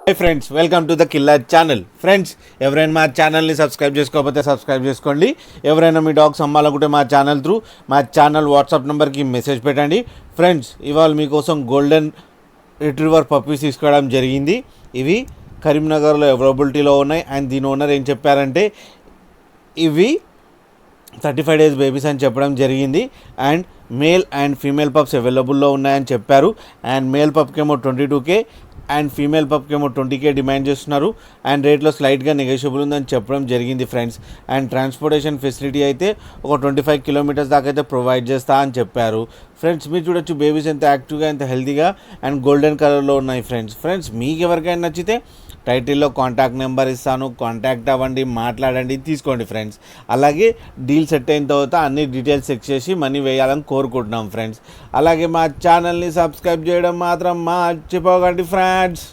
Hi friends, welcome to the killer channel. Friends, ఎవరైనా మా ఛానల్ని సబ్స్క్రైబ్ చేసుకోకపోతే సబ్స్క్రైబ్ చేసుకోండి. ఎవరైనా మీ డాగ్స్ అమ్మాలనుకుంటే మా ఛానల్ వాట్సాప్ నెంబర్కి మెసేజ్ పెట్టండి. ఫ్రెండ్స్, ఇవాళ మీకోసం గోల్డెన్ రిట్రీవర్ పప్పీస్ తీసుకోవడం జరిగింది. ఇవి కరీంనగర్లో అవైలబిలిటీలో ఉన్నాయి. అండ్ దీని ఓనర్ ఏం చెప్పారంటే ఇవి 35 days బేబీస్ అని చెప్పడం జరిగింది. And male and female pups అవైలబుల్లో ఉన్నాయని చెప్పారు. అండ్ మేల్ పప్కేమో 22K అండ్ ఫీమేల్ పప్కేమో 20K డిమాండ్ చేస్తున్నారు. అండ్ రేట్లో స్లైట్గా నెగోషియబుల్ ఉందని చెప్పడం జరిగింది ఫ్రెండ్స్. అండ్ ట్రాన్స్పోర్టేషన్ ఫెసిలిటీ అయితే ఒక 25 kilometers దాకా అయితే ప్రొవైడ్ చేస్తా అని చెప్పారు. ఫ్రెండ్స్, మీరు చూడొచ్చు బేబీస్ ఎంత యాక్టివ్గా, ఎంత హెల్తీగా అండ్ గోల్డెన్ కలర్లో ఉన్నాయి. ఫ్రెండ్స్ మీకు ఎవరికైనా నచ్చితే టైటిల్లో కాంటాక్ట్ నెంబర్ ఇస్తాను, కాంటాక్ట్ అవ్వండి, మాట్లాడండి, తీసుకోండి ఫ్రెండ్స్. అలాగే డీల్ సెట్ అయిన తర్వాత అన్ని డీటెయిల్స్ చెక్ చేసి మనీ వేయాలని కోరుకుంటున్నాం ఫ్రెండ్స్. అలాగే మా ఛానల్ని సబ్స్క్రైబ్ చేయడం మాత్రం మర్చిపోకండి ఫ్రెండ్స్.